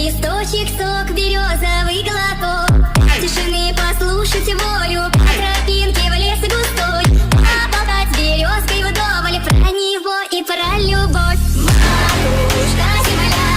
листочек, сок, березовый глоток. Тишины послушать волю, по тропинке в лес густой. Поболтать с березкой вдоволь про него и про любовь. Матушка земля.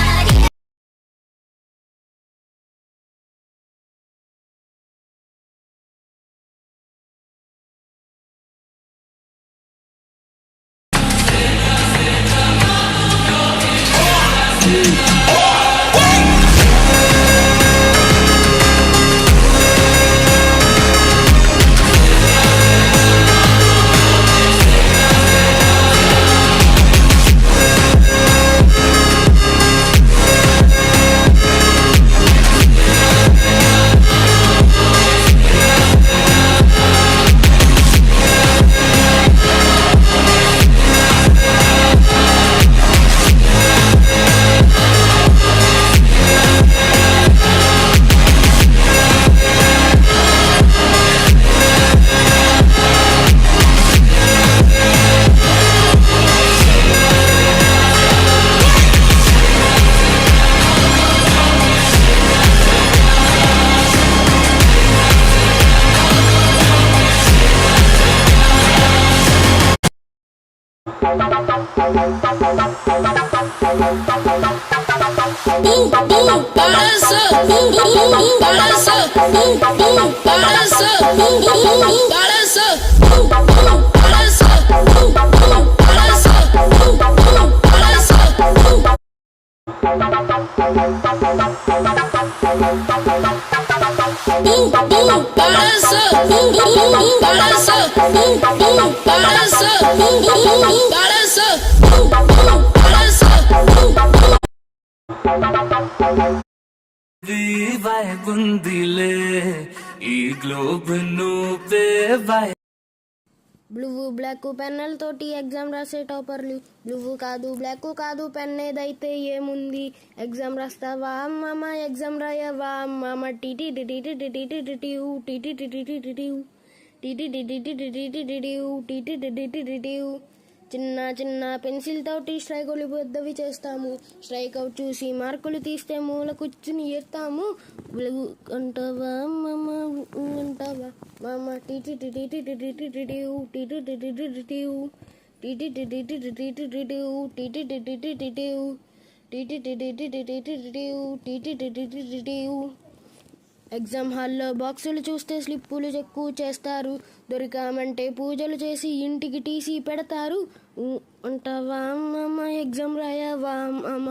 Blue black పెన్నులతోటి exam రాసే టాపర్లు. Blue కాదు black కాదు పెన్ ఏదైతే ఏముంది. ఎగ్జామ్ రాస్తావా అమ్మ ఎగ్జామ్ రాయవా అమ్మ టీటీ చిన్న చిన్న పెన్సిల్ తోటి స్ట్రైకులు పెద్దవి చేస్తాము. స్ట్రైక్ అవుట్ చూసి మార్కులు తీస్తే మూల కూర్చుని ఏస్తాము. అంటావా మామ అంటావా మామ ఎగ్జామ్ హాల్లో బాక్సులు చూస్తే స్లిప్పులు చెక్కు చేస్తారు. దొరికామంటే పూజలు చేసి ఇంటికి టీసీ పెడతారు. అంటావా మామ ఎగ్జామ్ రాయవా మామ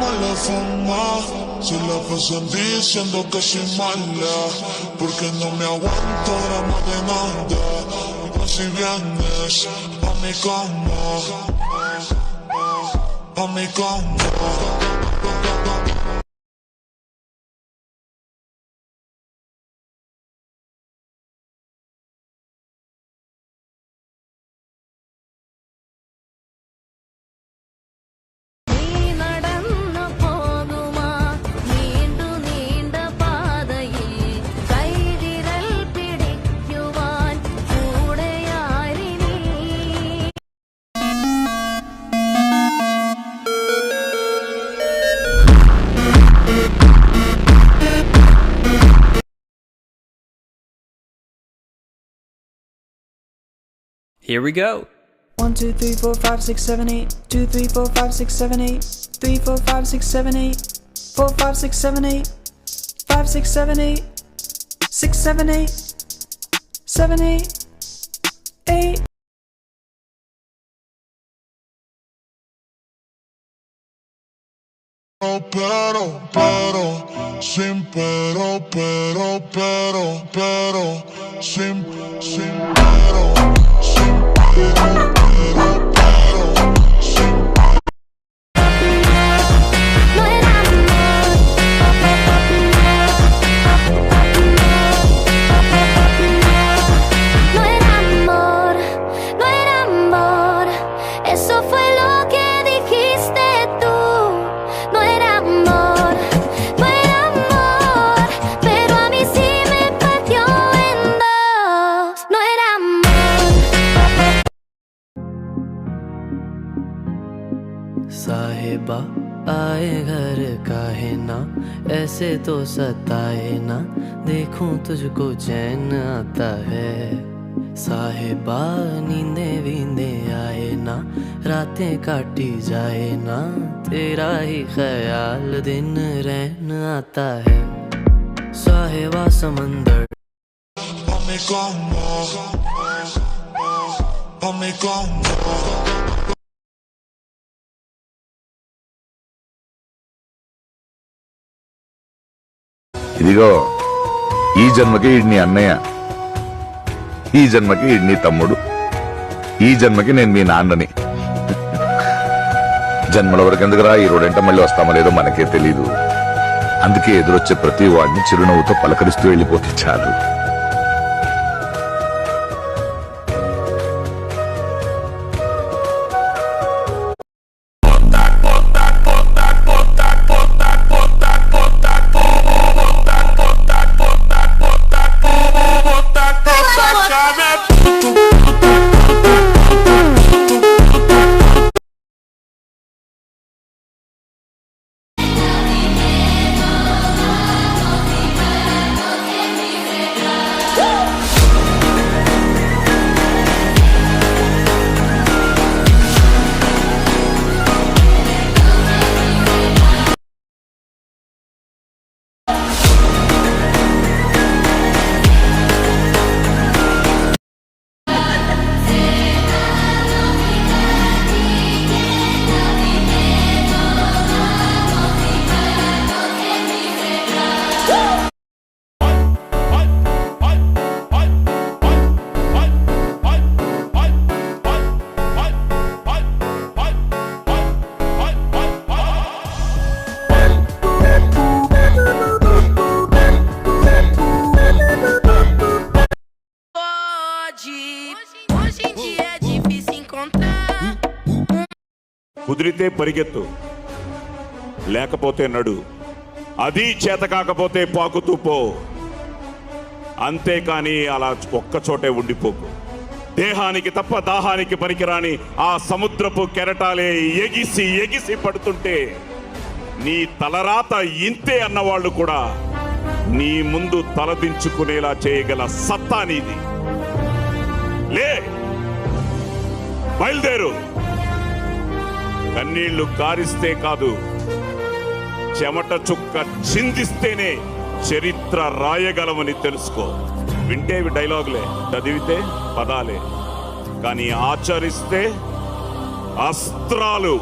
Mala fama, se la pasan diciendo que soy mala, porque no me aguanto drama de nada. Y si vienes a mi cama, a mi cama. Here we go. 1, 2, 3, 4, 5, 6, 7, 8. 2, 3, 4, 5, 6, 7, 8. 3, 4, 5, 6, 7, 8. 4, 5, 6, 7, 8. 5, 6, 7, 8. 6, 7, 8. 7, 8. 8. Pero, sin pero, sin pero, sin ऐसे तो सताए ना, देखूं तुझको चैन आता है। साहिबा नींदे वींदे आए ना, रातें काटी जाए ना, तेरा ही ख्याल दिन रहन आता है। साहिबा समंदर Mami como, mami como. ఇదిగో ఈ జన్మకి ఈడ్ని అన్నయ్య, ఈ జన్మకి ఈడ్ని తమ్ముడు, ఈ జన్మకి నేను మీ నాన్నని. జన్మల వరకు ఎందుకురా, ఈ రోడంట మళ్ళీ వస్తామో లేదో మనకే తెలీదు. అందుకే ఎదురొచ్చే ప్రతి వాడిని చిరునవ్వుతో పలకరిస్తూ వెళ్ళిపోతే చాలు. కుదిరితే పరిగెత్తు, లేకపోతే నడు, అది చేత కాకపోతే పాకుతూ పో. అంతేకాని అలా ఒక్కచోటే ఉండిపోకు. దేహానికి తప్ప దాహానికి పనికిరాని ఆ సముద్రపు కెరటాలే ఎగిసి ఎగిసి పడుతుంటే నీ తలరాత ఇంతే అన్నవాళ్ళు కూడా నీ ముందు తలదించుకునేలా చేయగల సత్తా నీది. లే, బయలుదేరు. కన్నీళ్లు కారిస్తే కాదు, చెమట చుక్క చిందిస్తేనే చరిత్ర రాయగలమని తెలుసుకో. వింటేవి డైలాగులే, చదివితే పదాలే, కానీ ఆచరిస్తే అస్త్రాలు.